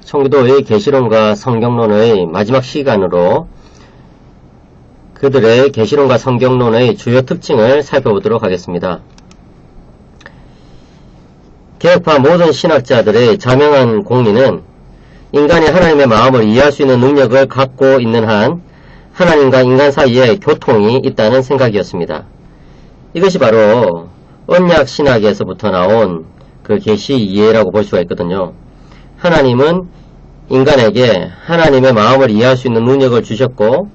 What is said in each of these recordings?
청교도의 계시론과 성경론의 마지막 시간으로 그들의 계시론과 성경론의 주요 특징을 살펴보도록 하겠습니다. 개혁파 모든 신학자들의 자명한 공리는 인간이 하나님의 마음을 이해할 수 있는 능력을 갖고 있는 한 하나님과 인간 사이에 교통이 있다는 생각이었습니다. 이것이 바로 언약 신학에서부터 나온 그 계시 이해라고 볼 수가 있거든요. 하나님은 인간에게 하나님의 마음을 이해할 수 있는 능력을 주셨고,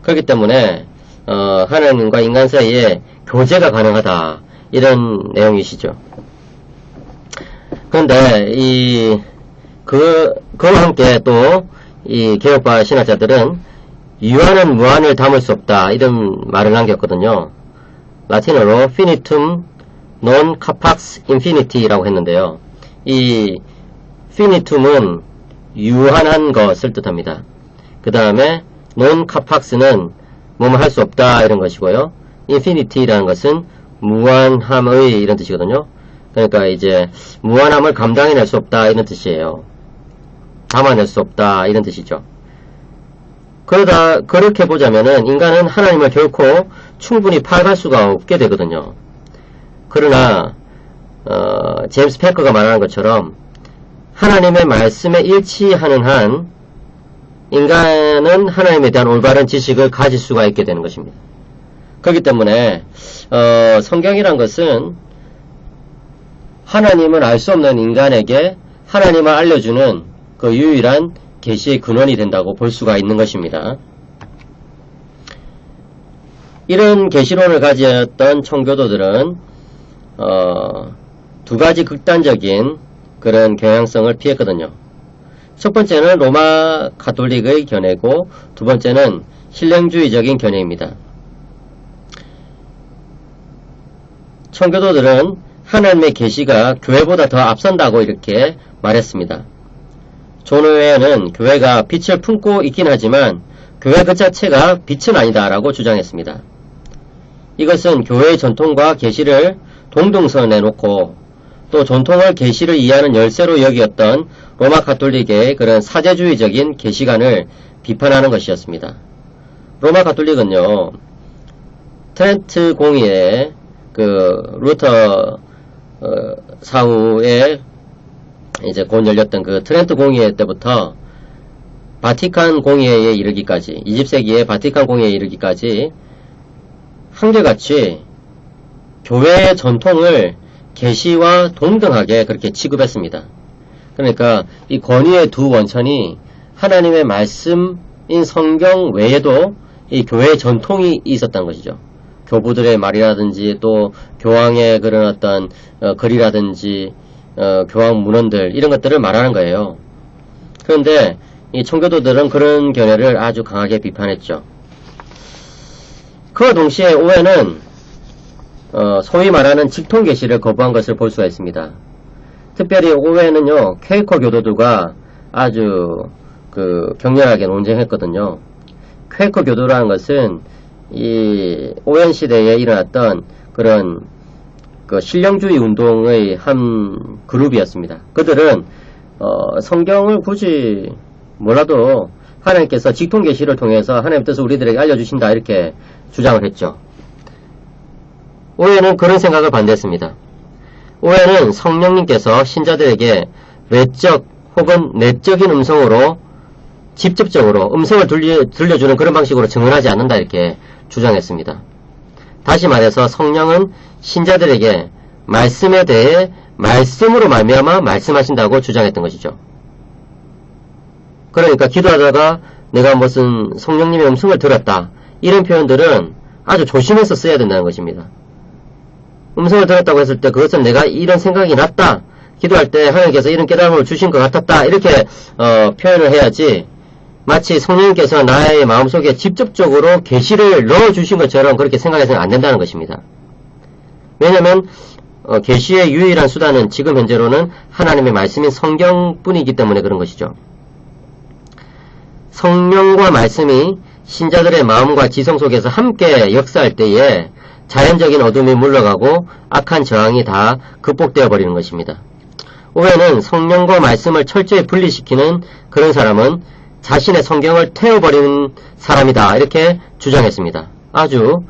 그렇기 때문에 하나님과 인간 사이에 교제가 가능하다, 이런 내용이시죠. 그런데 그와 함께 또 이 개혁파 신학자들은 유한은 무한을 담을 수 없다, 이런 말을 남겼거든요. 라틴어로 finitum non capax infinity라고 했는데요. 이 finitum은 유한한 것을 뜻합니다. 그 다음에 non capac는 뭐뭐 할 수 없다, 이런 것이고요. infinity라는 것은 무한함의 이런 뜻이거든요. 그러니까 이제 무한함을 감당해낼 수 없다, 이런 뜻이에요. 담아낼 수 없다, 이런 뜻이죠. 그렇게 보자면은 인간은 하나님을 결코 충분히 파악할 수가 없게 되거든요. 그러나 제임스 패커가 말하는 것처럼 하나님의 말씀에 일치하는 한 인간은 하나님에 대한 올바른 지식을 가질 수가 있게 되는 것입니다. 그렇기 때문에 성경이란 것은 하나님을 알 수 없는 인간에게 하나님을 알려주는 그 유일한 계시의 근원이 된다고 볼 수가 있는 것입니다. 이런 계시론을 가졌던 청교도들은 두 가지 극단적인 그런 경향성을 피했거든요. 첫 번째는 로마 가톨릭의 견해고, 두 번째는 신령주의적인 견해입니다. 청교도들은 하나님의 계시가 교회보다 더 앞선다고 이렇게 말했습니다. 존 오웨어는 교회가 빛을 품고 있긴 하지만 교회 그 자체가 빛은 아니다라고 주장했습니다. 이것은 교회의 전통과 계시를 동등선에 놓고 또 전통을 계시를 이해하는 열쇠로 여기었던 로마 가톨릭의 그런 사제주의적인 계시관을 비판하는 것이었습니다. 로마 가톨릭은요, 트렌트 공의회 그 루터 사후에 이제 곧 열렸던 그 트렌트 공의회 때부터 바티칸 공의회에 이르기까지, 20세기의 바티칸 공의회에 이르기까지 한결같이 교회의 전통을 계시와 동등하게 그렇게 취급했습니다. 그러니까 이 권위의 두 원천이 하나님의 말씀인 성경 외에도 이 교회의 전통이 있었던 것이죠. 교부들의 말이라든지 또 교황의 그런 어떤 글이라든지 교황 문헌들, 이런 것들을 말하는 거예요. 그런데 이 청교도들은 그런 견해를 아주 강하게 비판했죠. 그와 동시에 오웨는 소위 말하는 직통계시를 거부한 것을 볼 수가 있습니다. 특별히 오웨는요, 퀘이커 교도들과 아주 격렬하게 논쟁했거든요. 퀘이커 교도라는 것은 이 오웬 시대에 일어났던 그런 신령주의 운동의 한 그룹이었습니다. 그들은 성경을 굳이 몰라도 하나님께서 직통계시를 통해서 하나님의 뜻을 우리들에게 알려주신다, 이렇게 주장을 했죠. 오웨는 그런 생각을 반대했습니다. 오웨는 성령님께서 신자들에게 외적 혹은 내적인 음성으로 직접적으로 음성을 들려주는 그런 방식으로 증언하지 않는다, 이렇게 주장했습니다. 다시 말해서 성령은 신자들에게 말씀에 대해 말씀으로 말미암아 말씀하신다고 주장했던 것이죠. 그러니까 기도하다가 내가 무슨 성령님의 음성을 들었다, 이런 표현들은 아주 조심해서 써야 된다는 것입니다. 음성을 들었다고 했을 때 그것은 내가 이런 생각이 났다, 기도할 때 하나님께서 이런 깨달음을 주신 것 같았다, 이렇게 표현을 해야지, 마치 성령님께서 나의 마음속에 직접적으로 계시를 넣어주신 것처럼 그렇게 생각해서는 안 된다는 것입니다. 왜냐하면 계시의 유일한 수단은 지금 현재로는 하나님의 말씀인 성경뿐이기 때문에 그런 것이죠. 성령과 말씀이 신자들의 마음과 지성 속에서 함께 역사할 때에 자연적인 어둠이 물러가고 악한 저항이 다 극복되어 버리는 것입니다. 오해는 성령과 말씀을 철저히 분리시키는 그런 사람은 자신의 성경을 태워버리는 사람이다. 이렇게 주장했습니다. 아주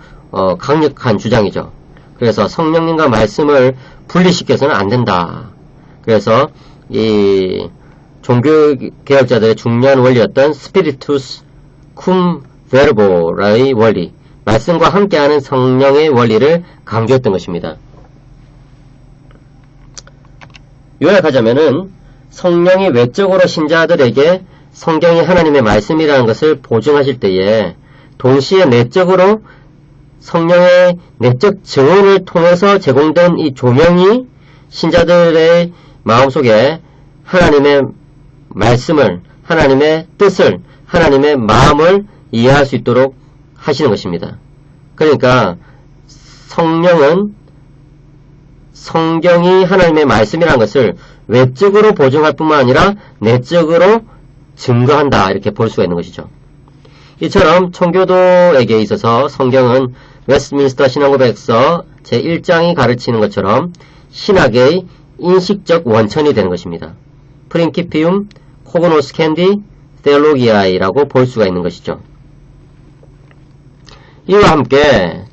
강력한 주장이죠. 그래서 성령님과 말씀을 분리시켜서는 안 된다. 그래서 이 종교개혁자들의 중요한 원리였던 스피리투스 쿰 베르보라의 원리, 말씀과 함께하는 성령의 원리를 강조했던 것입니다. 요약하자면은 성령이 외적으로 신자들에게 성경이 하나님의 말씀이라는 것을 보증하실 때에 동시에 내적으로 성령의 내적 증언을 통해서 제공된 이 조명이 신자들의 마음속에 하나님의 말씀을, 하나님의 뜻을, 하나님의 마음을 이해할 수 있도록 하시는 것입니다. 그러니까 성령은 성경이 하나님의 말씀이라는 것을 외적으로 보증할 뿐만 아니라 내적으로 증거한다. 이렇게 볼 수가 있는 것이죠. 이처럼 청교도에게 있어서 성경은 웨스트민스터 신앙고백서 제1장이 가르치는 것처럼 신학의 인식적 원천이 되는 것입니다. 프린키피움 코그노스캔디 테올로기아이라고 볼 수가 있는 것이죠. 이와 함께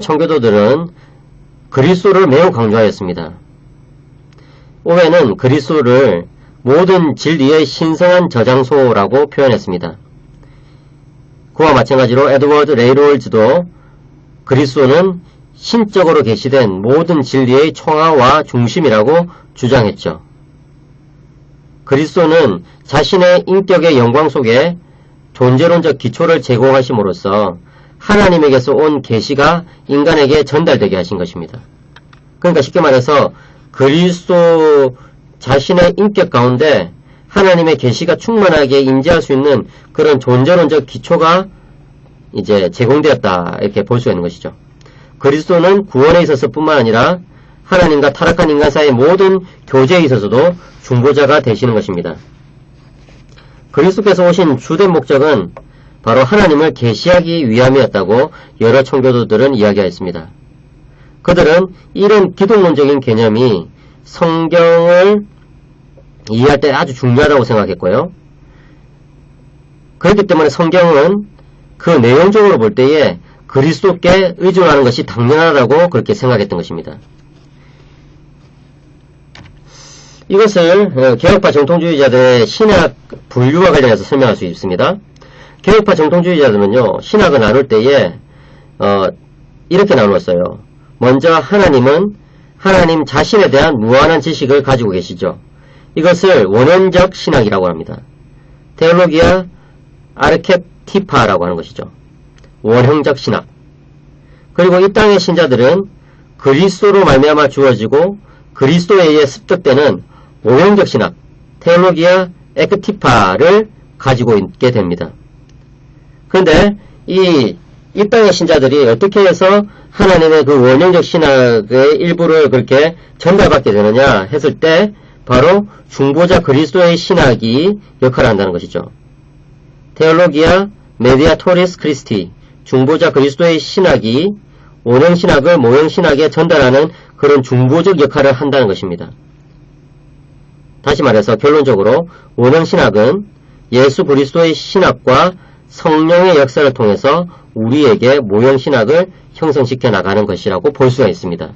청교도들은 그리스도를 매우 강조하였습니다. 오웨는 그리스도를 모든 진리의 신성한 저장소라고 표현했습니다. 그와 마찬가지로 에드워드 레이롤즈도 그리스도는 신적으로 계시된 모든 진리의 총화와 중심이라고 주장했죠. 그리스도는 자신의 인격의 영광 속에 존재론적 기초를 제공하심으로써 하나님에게서 온 계시가 인간에게 전달되게 하신 것입니다. 그러니까 쉽게 말해서 그리스도 자신의 인격 가운데 하나님의 계시가 충만하게 임재할 수 있는 그런 존재론적 기초가 이제 제공되었다. 이렇게 볼 수가 있는 것이죠. 그리스도는 구원에 있어서 뿐만 아니라 하나님과 타락한 인간 사이의 모든 교제에 있어서도 중보자가 되시는 것입니다. 그리스도께서 오신 주된 목적은 바로 하나님을 계시하기 위함이었다고 여러 청교도들은 이야기하였습니다. 그들은 이런 기독론적인 개념이 성경을 이해할 때 아주 중요하다고 생각했고요. 그렇기 때문에 성경은 그 내용적으로 볼 때에 그리스도께 의존하는 것이 당연하다고 그렇게 생각했던 것입니다. 이것을 개혁파 정통주의자들의 신학 분류와 관련해서 설명할 수 있습니다. 개혁파 정통주의자들은요, 신학을 나눌 때에 이렇게 나누었어요. 먼저 하나님은 하나님 자신에 대한 무한한 지식을 가지고 계시죠. 이것을 원형적 신학이라고 합니다. 테올로기아 아르케티파라고 하는 것이죠. 원형적 신학. 그리고 이 땅의 신자들은 그리스도로 말미암아 주어지고 그리스도에 의해 습득되는 오형적 신학, 테올로기아 에크티파를 가지고 있게 됩니다. 그런데 이 땅의 신자들이 어떻게 해서 하나님의 그 원형적 신학의 일부를 그렇게 전달받게 되느냐 했을 때 바로 중보자 그리스도의 신학이 역할을 한다는 것이죠. 테올로기아 메디아토리스 크리스티, 중보자 그리스도의 신학이 원형신학을 모형신학에 전달하는 그런 중보적 역할을 한다는 것입니다. 다시 말해서 결론적으로 원형신학은 예수 그리스도의 신학과 성령의 역사를 통해서 우리에게 모형신학을 형성시켜 나가는 것이라고 볼 수가 있습니다.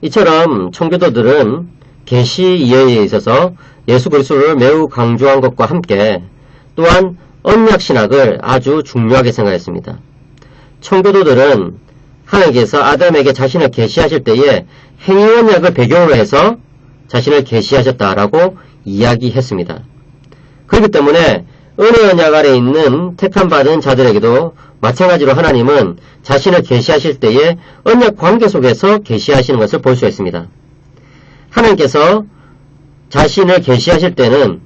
이처럼 청교도들은 계시 이해에 있어서 예수 그리스도를 매우 강조한 것과 함께 또한 언약신학을 아주 중요하게 생각했습니다. 청교도들은 하나님께서 아담에게 자신을 계시하실 때에 행위언약을 배경으로 해서 자신을 계시하셨다라고 이야기했습니다. 그렇기 때문에 은혜 언약 아래 있는 택함받은 자들에게도 마찬가지로 하나님은 자신을 계시하실 때에 언약 관계 속에서 계시하시는 것을 볼 수 있습니다. 하나님께서 자신을 계시하실 때는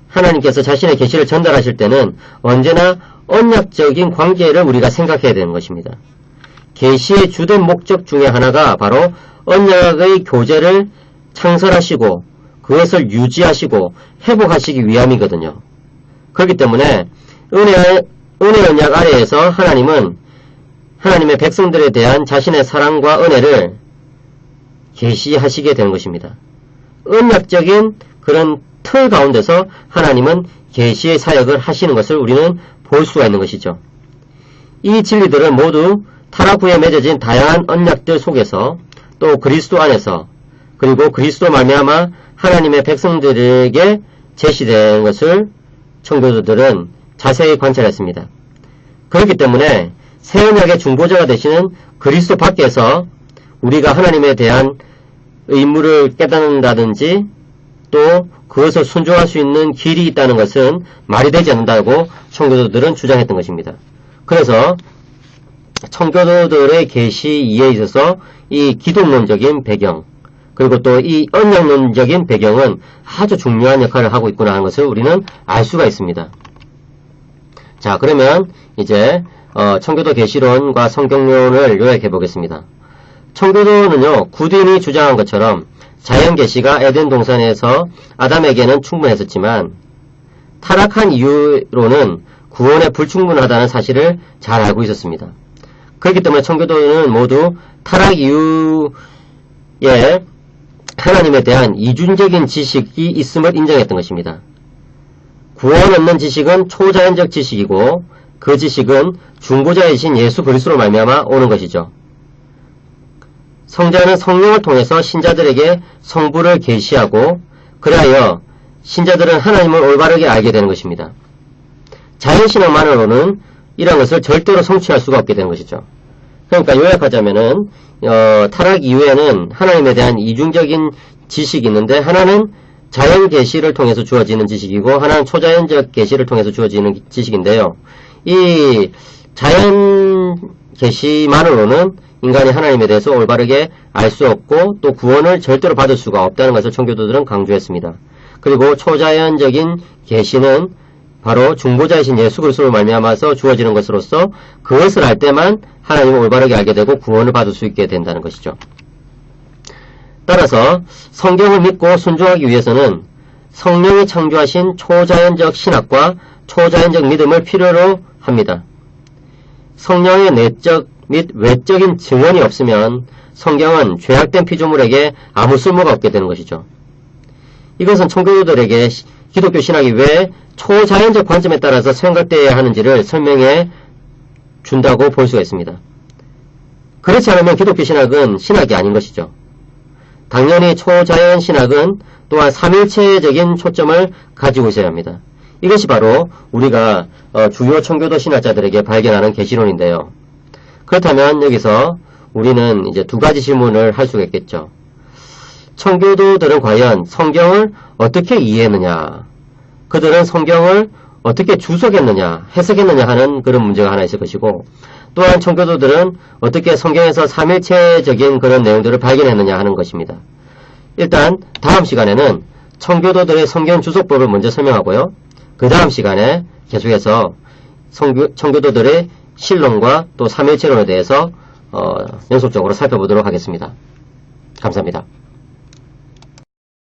하나님께서 자신의 계시를 전달하실 때는 언제나 언약적인 관계를 우리가 생각해야 되는 것입니다. 계시의 주된 목적 중에 하나가 바로 언약의 교제를 창설하시고 그것을 유지하시고 회복하시기 위함이거든요. 그렇기 때문에 은혜 언약 아래에서 하나님은 하나님의 백성들에 대한 자신의 사랑과 은혜를 계시하시게 되는 것입니다. 언약적인 그런 틀 가운데서 하나님은 계시의 사역을 하시는 것을 우리는 볼 수가 있는 것이죠. 이 진리들은 모두 타락 후에 맺어진 다양한 언약들 속에서 또 그리스도 안에서 그리고 그리스도 말미암아 하나님의 백성들에게 제시된 것을 청교도들은 자세히 관찰했습니다. 그렇기 때문에 새 언약의 중보자가 되시는 그리스도 밖에서 우리가 하나님에 대한 의무를 깨닫는다든지 또 그것을 순종할 수 있는 길이 있다는 것은 말이 되지 않는다고 청교도들은 주장했던 것입니다. 그래서 청교도들의 계시 이해에 있어서 이 기독론적인 배경 그리고 또 이 언약론적인 배경은 아주 중요한 역할을 하고 있구나 하는 것을 우리는 알 수가 있습니다. 자, 그러면 이제 청교도 계시론과 성경론을 요약해 보겠습니다. 청교도는요, 구딘이 주장한 것처럼 자연 계시가 에덴 동산에서 아담에게는 충분했었지만 타락한 이후로는 구원에 불충분하다는 사실을 잘 알고 있었습니다. 그렇기 때문에 청교도는 모두 타락 이후에 하나님에 대한 이중적인 지식이 있음을 인정했던 것입니다. 구원 얻는 지식은 초자연적 지식이고 그 지식은 중보자이신 예수 그리스도로 말미암아 오는 것이죠. 성자는 성령을 통해서 신자들에게 성부를 계시하고 그리하여 신자들은 하나님을 올바르게 알게 되는 것입니다. 자연신앙만으로는 이런 것을 절대로 성취할 수가 없게 되는 것이죠. 그러니까 요약하자면은 타락 이후에는 하나님에 대한 이중적인 지식이 있는데 하나는 자연 계시를 통해서 주어지는 지식이고 하나는 초자연적 계시를 통해서 주어지는 지식인데요. 이 자연 계시만으로는 인간이 하나님에 대해서 올바르게 알 수 없고 또 구원을 절대로 받을 수가 없다는 것을 청교도들은 강조했습니다. 그리고 초자연적인 계시는 바로 중보자이신 예수 그리스도로 말미암아서 주어지는 것으로서 그것을 알 때만 하나님을 올바르게 알게 되고 구원을 받을 수 있게 된다는 것이죠. 따라서 성경을 믿고 순종하기 위해서는 성령이 창조하신 초자연적 신학과 초자연적 믿음을 필요로 합니다. 성령의 내적 및 외적인 증언이 없으면 성경은 죄악된 피조물에게 아무 쓸모가 없게 되는 것이죠. 이것은 청교도들에게 기독교 신학이 왜 초자연적 관점에 따라서 생각되어야 하는지를 설명해 준다고 볼 수가 있습니다. 그렇지 않으면 기독교 신학은 신학이 아닌 것이죠. 당연히 초자연 신학은 또한 삼일체적인 초점을 가지고 있어야 합니다. 이것이 바로 우리가 주요 청교도 신학자들에게 발견하는 계시론인데요. 그렇다면 여기서 우리는 이제 두 가지 질문을 할 수가 있겠죠. 청교도들은 과연 성경을 어떻게 이해했느냐, 그들은 성경을 어떻게 주석했느냐, 해석했느냐 하는 그런 문제가 하나 있을 것이고, 또한 청교도들은 어떻게 성경에서 삼일체적인 그런 내용들을 발견했느냐 하는 것입니다. 일단 다음 시간에는 청교도들의 성경 주석법을 먼저 설명하고요. 그 다음 시간에 계속해서 청교도들의 신론과 또 삼일체론에 대해서 연속적으로 살펴보도록 하겠습니다. 감사합니다.